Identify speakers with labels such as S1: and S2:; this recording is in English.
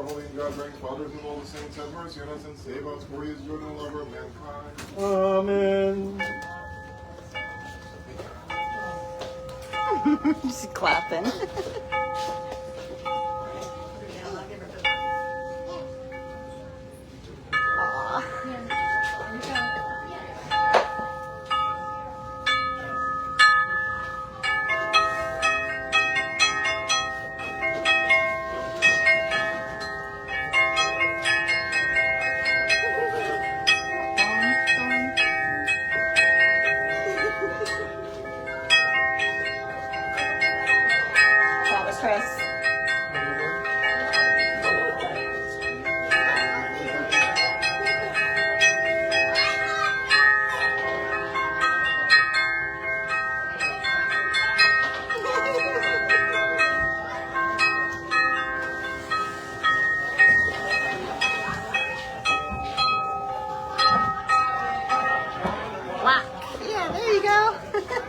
S1: Holy and God reigns, fathers of all the saints, have mercy on us and save us, for he is good and lover of mankind.
S2: Amen.
S3: She's clapping. That was Chris. Whack. Yeah, there you go.